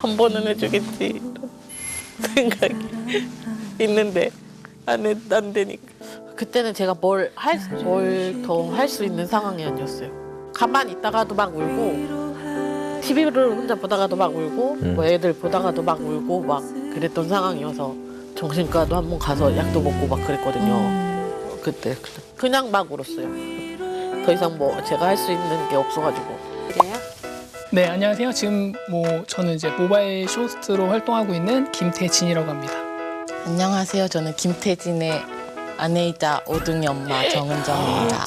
한 번은 해주겠지 이런 생각이 있는데 안 되니까. 그때는 제가 뭘 더 할 수 있는 상황이 아니었어요. 가만히 있다가도 막 울고 TV를 혼자 보다가도 막 울고 뭐 애들 보다가도 막 울고 막 그랬던 상황이어서 정신과도 한번 가서 약도 먹고 막 그랬거든요. 그때 그냥 막 울었어요. 더 이상 뭐 제가 할 수 있는 게 없어가지고. 그래요? 네, 안녕하세요. 지금 저는 이제 모바일 쇼호스트로 활동하고 있는 김태진이라고 합니다. 안녕하세요. 저는 김태진의 아내이자 오둥이 엄마 정은정입니다.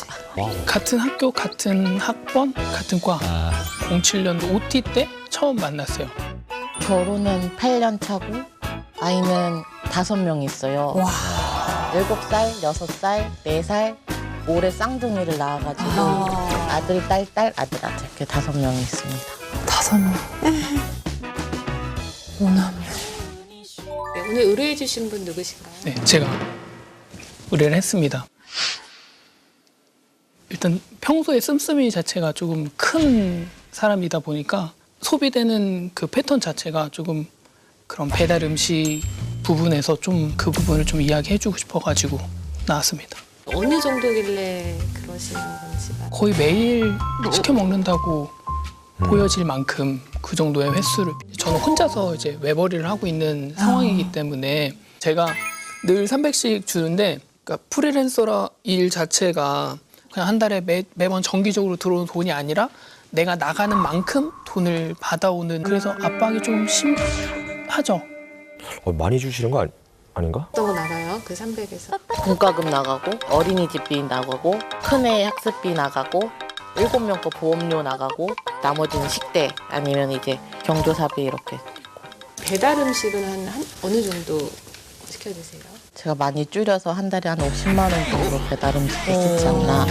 같은 학교, 같은 학번, 같은 과. 07년도 OT 때 처음 만났어요. 결혼은 8년 차고 아이는 5명 있어요. 7살, 6살, 4살, 올해 쌍둥이를 낳아가지고 아들, 딸, 아들 이렇게 5명이 있습니다. 5명. 오남매. 네, 오늘 의뢰해 주신 분 누구신가요? 네, 제가 의뢰를 했습니다. 일단 평소에 씀씀이 자체가 조금 큰 사람이다 보니까 소비되는 그 패턴 자체가 조금 그런 배달 음식 부분에서 좀 그 부분을 좀 이야기해주고 싶어가지고 나왔습니다. 어느 정도길래 그러시는 건지가. 거의 매일 시켜 먹는다고 보여질 만큼 그 정도의 횟수를 저는 혼자서 이제 외벌이를 하고 있는 상황이기 때문에 제가 늘 300씩 주는데 그러니까 프리랜서라 일 자체가 그냥 한 달에 매번 정기적으로 들어오는 돈이 아니라 내가 나가는 만큼 돈을 받아오는 그래서 압박이 좀 심하죠. 많이 주시는 거 아닌가? 어떤 거 나가요? 그 300에서? 공과금 나가고 어린이집비 나가고 큰애 학습비 나가고 7명 거 보험료 나가고 나머지는 식대 아니면 이제 경조사비 이렇게. 배달 음식은 한 어느 정도 시켜 드세요? 제가 많이 줄여서 한 달에 한 50만 원 정도 배달 음식에 쓰지 않나.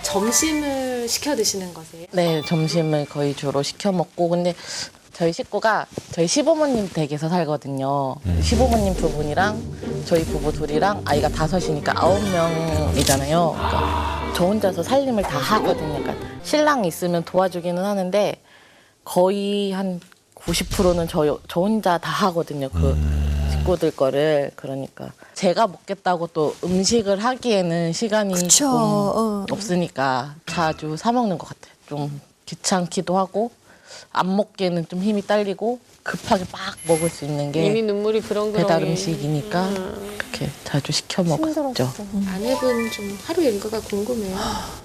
점심을 시켜 드시는 거세요? 네, 점심을 거의 주로 시켜 먹고 근데 저희 식구가 저희 시부모님 댁에서 살거든요. 시부모님 두 분이랑 저희 부부 둘이랑 아이가 5이니까 9명이잖아요. 그러니까 저 혼자서 살림을 다 하거든요. 그러니까 신랑 있으면 도와주기는 하는데 거의 한 90%는 저 혼자 다 하거든요. 그 식구들 거를. 그러니까 제가 먹겠다고 또 음식을 하기에는 시간이 조금 없으니까 자주 사 먹는 것 같아요. 좀 귀찮기도 하고 안 먹기에는 좀 힘이 딸리고 급하게 막 먹을 수 있는 게 이미 눈물이 그렁그렁. 배달 음식이니까 그렇게 자주 시켜 먹었죠. 아내분 좀 하루 일과가 궁금해요.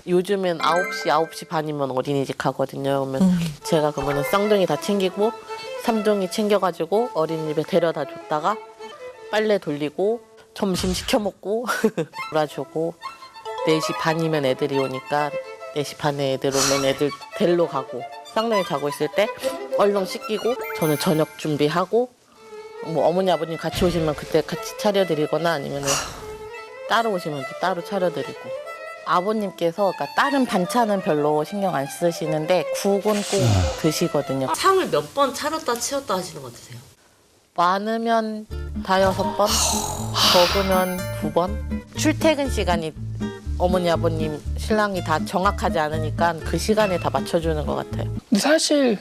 요즘엔 9시 반이면 어린이집 가거든요. 그러면 제가 그러면 쌍둥이 다 챙기고 삼둥이 챙겨가지고 어린이집에 데려다 줬다가 빨래 돌리고 점심 시켜 먹고 놀아주고 4시 반이면 애들이 오니까 4시 반에 애들 오면 애들 데리러 가고 쌍둥이 자고 있을 때 얼른 씻기고 저는 저녁 준비하고 뭐 어머니 아버님 같이 오시면 그때 같이 차려드리거나 아니면 따로 오시면 또 따로 차려드리고 아버님께서 그러니까 다른 반찬은 별로 신경 안 쓰시는데 국은 꼭 드시거든요. 상을 몇 번 차렸다 치웠다 하시는 것 같으세요? 많으면 5-6번, 적으면 2번. 출퇴근 시간이 어머니 아버님 신랑이 다 정확하지 않으니까 그 시간에 다 맞춰주는 것 같아요. 근데 사실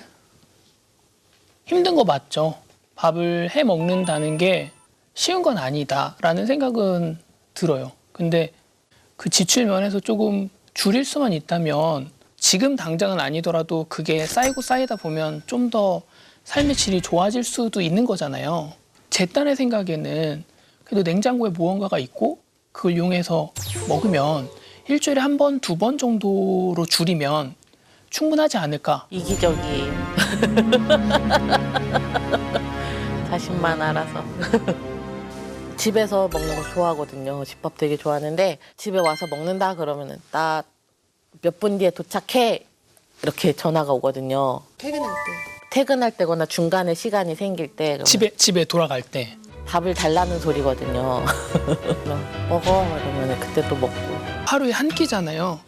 힘든 거 맞죠. 밥을 해 먹는다는 게 쉬운 건 아니다라는 생각은 들어요. 근데 그 지출 면에서 조금 줄일 수만 있다면 지금 당장은 아니더라도 그게 쌓이고 쌓이다 보면 좀 더 삶의 질이 좋아질 수도 있는 거잖아요. 제 딴의 생각에는 그래도 냉장고에 무언가가 있고 그걸 이용해서 먹으면 일주일에 1번, 2번 정도로 줄이면 충분하지 않을까. 이기적이에요. 자신만 알아서. 집에서 먹는 거 좋아하거든요. 집밥 되게 좋아하는데 집에 와서 먹는다 그러면은 나 몇 분 뒤에 도착해 이렇게 전화가 오거든요. 퇴근할 때. 퇴근할 때거나 중간에 시간이 생길 때 집에 돌아갈 때. 밥을 달라는 소리거든요. 먹어 이러면 그때 또 먹고. 하루에 한 끼잖아요.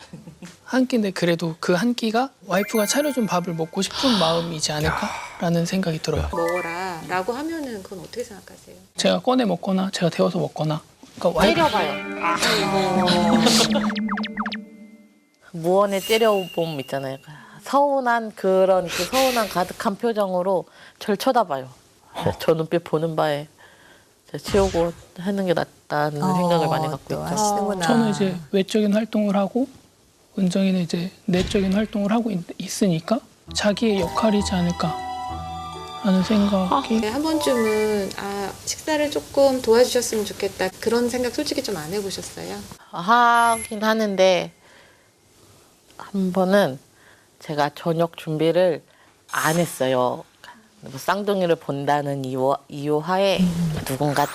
한 끼인데 그래도 그 한 끼가 와이프가 차려준 밥을 먹고 싶은 마음이지 않을까라는 생각이 들어요. 먹어라 라고 하면은 그건 어떻게 생각하세요? 제가 꺼내 먹거나 제가 데워서 먹거나. 그러니까 때려봐요. 무언의 때려봄 있잖아요. 서운한 그런 그 서운한 가득한 표정으로 절 쳐다봐요. 저 눈빛 보는 바에 치우고 하는 게 낫다는 생각을 많이 갖고 또 있죠. 하시는구나. 저는 이제 외적인 활동을 하고 은정이는 이제 내적인 활동을 하고 있으니까 자기의 역할이지 않을까 하는 생각이 네, 한 번쯤은 식사를 조금 도와주셨으면 좋겠다 그런 생각 솔직히 좀 안 해보셨어요? 하긴 하는데 한 번은 제가 저녁 준비를 안 했어요. 뭐 쌍둥이를 본다는 이유하에 누군가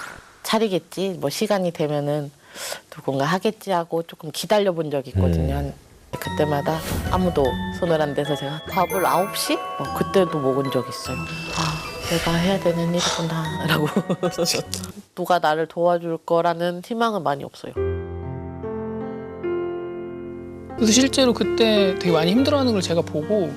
차리겠지, 뭐 시간이 되면은 누군가 하겠지 하고 조금 기다려 본 적이 있거든요. 그때마다 아무도 손을 안 대서 제가 밥을 9시? 그때도 먹은 적 있어요. 내가 해야 되는 일이구나 라고. 누가 나를 도와줄 거라는 희망은 많이 없어요. 그래서 실제로 그때 되게 많이 힘들어하는 걸 제가 보고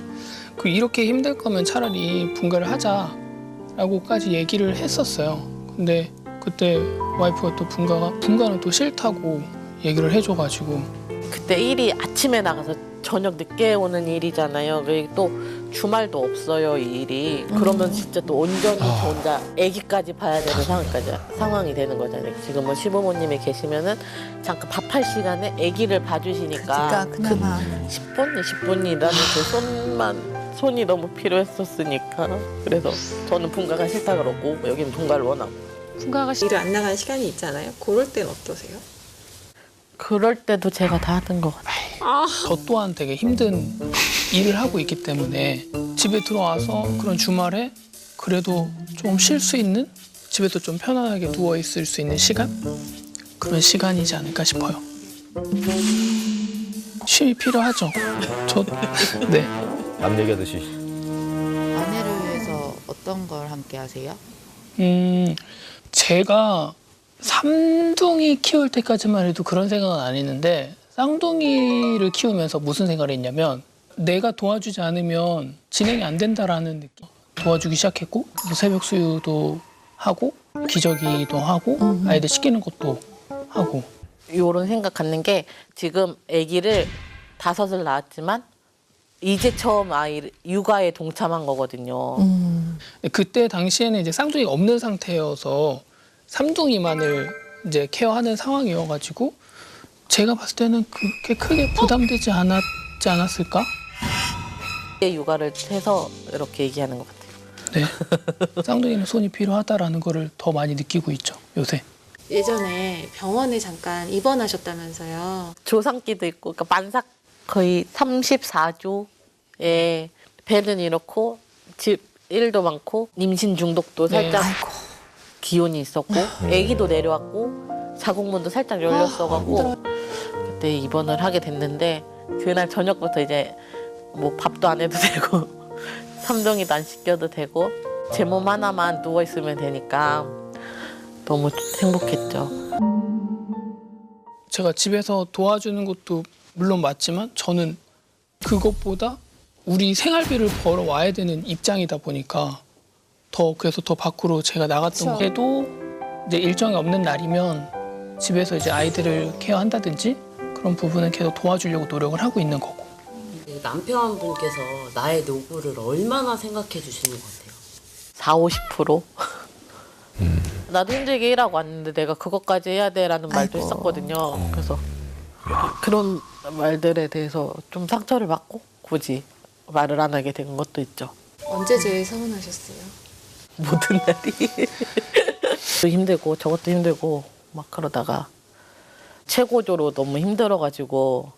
이렇게 힘들 거면 차라리 분가를 하자라고까지 얘기를 했었어요. 근데 그때 와이프가 또 분가는 또 싫다고 얘기를 해줘가지고 그때 일이 아침에 나가서 저녁 늦게 오는 일이잖아요. 그리고 또 주말도 없어요, 이 일이. 그러면 진짜 또 온전히 저 혼자 아기까지 봐야 되는 상황이 되는 거잖아요. 지금 뭐 시부모님이 계시면은 잠깐 밥할 시간에 아기를 봐주시니까 그러니까 그나마 10분, 20분이라는 그 손이 너무 필요했었으니까. 그래서 저는 분가가 싫다 그러고 여기는 분가를 원하고. 분가가 일을 안 나가는 시간이 있잖아요. 그럴 땐 어떠세요? 그럴 때도 제가 다 하던 것 같아요. 저 또한 되게 힘든 일을 하고 있기 때문에 집에 들어와서 그런 주말에 그래도 좀 쉴 수 있는, 집에도 좀 편안하게 누워 있을 수 있는 시간, 그런 시간이지 않을까 싶어요. 쉼이 필요하죠. 네. 남 얘기하듯이. 아내를 위해서 어떤 걸 함께 하세요? 제가 삼둥이 키울 때까지만 해도 그런 생각은 안 했는데 쌍둥이를 키우면서 무슨 생각을 했냐면 내가 도와주지 않으면 진행이 안 된다라는 느낌. 도와주기 시작했고 새벽 수유도 하고 기저귀도 하고 아이들 씻기는 것도 하고. 이런 생각 갖는 게 지금 아기를 5을 낳았지만 이제 처음 육아에 동참한 거거든요. 그때 당시에는 이제 쌍둥이가 없는 상태여서 삼둥이만을 이제 케어하는 상황이어가지고 제가 봤을 때는 그렇게 크게 부담되지 않았지 않았을까? 육아를 해서 이렇게 얘기하는 것 같아요. 네. 쌍둥이는 손이 필요하다라는 거를 더 많이 느끼고 있죠, 요새. 예전에 병원에 잠깐 입원하셨다면서요. 조상기도 있고, 그러니까 만삭 거의 34주에 배는 이렇고 집 일도 많고 임신 중독도 살짝 기운이 있었고 아기도 내려왔고 자궁문도 살짝 열렸어가고 그때 입원을 하게 됐는데 그날 저녁부터 이제 뭐 밥도 안 해도 되고 삼둥이도 안 씻겨도 되고 제 몸 하나만 누워 있으면 되니까 너무 행복했죠. 제가 집에서 도와주는 것도 물론 맞지만 저는 그것보다 우리 생활비를 벌어 와야 되는 입장이다 보니까 그래서 더 밖으로 제가 나갔던 게도 이제 일정이 없는 날이면 집에서 이제 아이들을 케어한다든지 그런 부분은 계속 도와주려고 노력을 하고 있는 거고. 남편분께서 나의 노고를 얼마나 생각해 주시는 것 같아요? 40-50%? 나도 힘들게 일하고 왔는데 내가 그것까지 해야 돼라는 말도 했었거든요. 그래서 그런 말들에 대해서 좀 상처를 받고 굳이 말을 안 하게 된 것도 있죠. 언제 제일 서운하셨어요? 모든 날이. 힘들고 저것도 힘들고 막 그러다가 최고조로 너무 힘들어가지고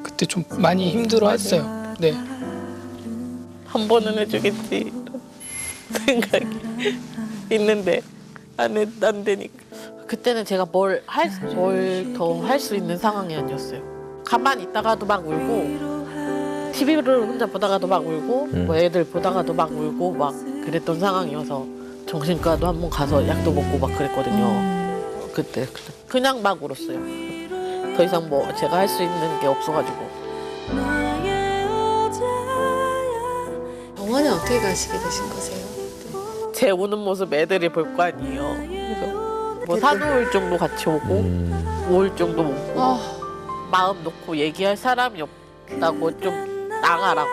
그때 좀 많이 힘들어했어요. 네. 한 번은 해주겠지 이런 생각이 있는데 안 되니까 그때는 제가 뭘 더 할 수 있는 상황이 아니었어요. 가만히 있다가도 막 울고 TV를 혼자 보다가도 막 울고 뭐 애들 보다가도 막 울고 막 그랬던 상황이어서 정신과도 한번 가서 약도 먹고 막 그랬거든요. 그때 그냥 막 울었어요. 더 이상 뭐 제가 할 수 있는 게 없어가지고. 병원에 어떻게 가시게 되신 거세요? 제 우는 모습 애들이 볼 거 아니에요. 그래서 뭐 산후우울증도 같이 오고 우울증도 오고 마음 놓고 얘기할 사람이 없다고 좀 나가라고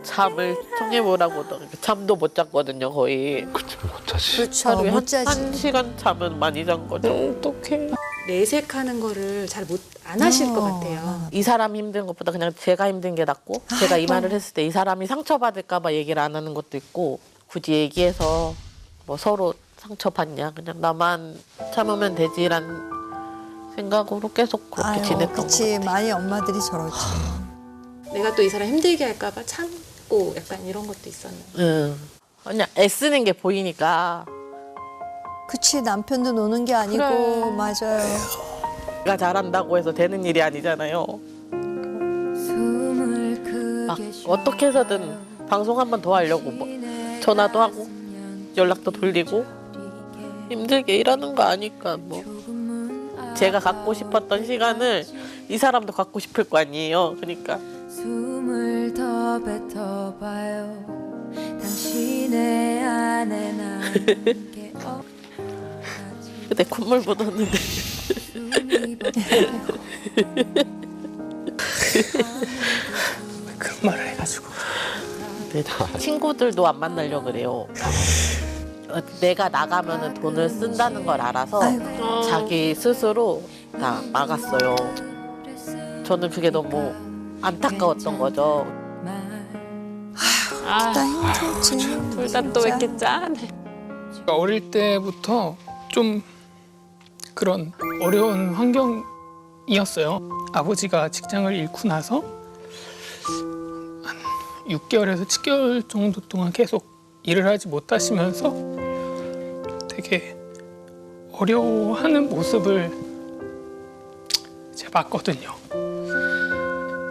잠을 청해보라고 잠도 못 잤거든요 거의. 그치 못 자지. 그렇죠. 하루에 못 자지. 한 시간 잠은 많이 잔 거죠. 어떡해. 내색하는 거를 잘 안 하실 것 같아요. 이 사람 힘든 것보다 그냥 제가 힘든 게 낫고 제가 이 말을 했을 때 이 사람이 상처받을까 봐 얘기를 안 하는 것도 있고 굳이 얘기해서 뭐 서로 상처받냐 그냥 나만 참으면 되지란 생각으로 계속 그렇게 지냈던 것 그치. 같아요. 많이 엄마들이 저러지. 내가 또 이 사람 힘들게 할까 봐 참고 약간 이런 것도 있었는데. 응. 그냥 애쓰는 게 보이니까 그치. 남편도 노는 게 아니고 그래. 맞아요. 내가 잘한다고 해서 되는 일이 아니잖아요. 막 어떻게 해서든 방송 한 번 더 하려고 뭐 전화도 하고 연락도 돌리고 힘들게 일하는 거 아니까 뭐 제가 갖고 싶었던 시간을 이 사람도 갖고 싶을 거 아니에요. 그러니까 숨을 더 뱉어봐요. 당신의 안에 남게 그때 콧물 묻었는데 그런 말을 해가지고. 친구들도 안 만나려고 그래요. 내가 나가면은 돈을 쓴다는 걸 알아서 아이고. 자기 스스로 다 막았어요. 저는 그게 너무 안타까웠던 거죠. 나 힘들지. 둘 다 또 왜 이렇게 짠해. 어릴 때부터 좀 그런 어려운 환경이었어요. 아버지가 직장을 잃고 나서 한 6개월에서 7개월 정도 동안 계속 일을 하지 못하시면서 되게 어려워하는 모습을 제가 봤거든요.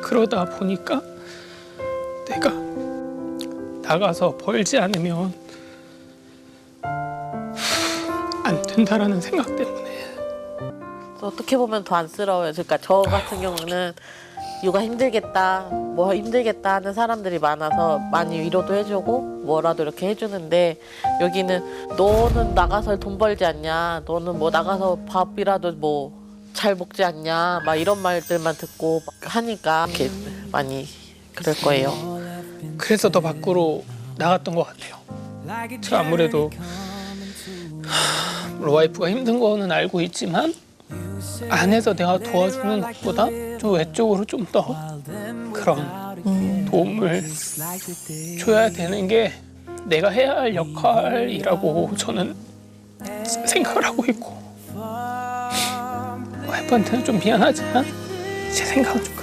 그러다 보니까 내가 나가서 벌지 않으면 안 된다라는 생각 때문에. 어떻게 보면 더 안쓰러워요. 그러니까 저 같은 경우는 육아 힘들겠다, 뭐 힘들겠다 하는 사람들이 많아서 많이 위로도 해주고 뭐라도 이렇게 해주는데 여기는 너는 나가서 돈 벌지 않냐, 너는 뭐 나가서 밥이라도 뭐 잘 먹지 않냐, 막 이런 말들만 듣고 하니까 이렇게 많이 그럴 거예요. 그래서 더 밖으로 나갔던 것 같아요. 제가 아무래도 와이프가 힘든 거는 알고 있지만 안에서 내가 도와주는 것보다 좀 외적으로 좀 더 그런 도움을 줘야 되는 게 내가 해야 할 역할이라고 저는 생각을 하고 있고 와이프한테는 좀 미안하지만 제 생각은 좀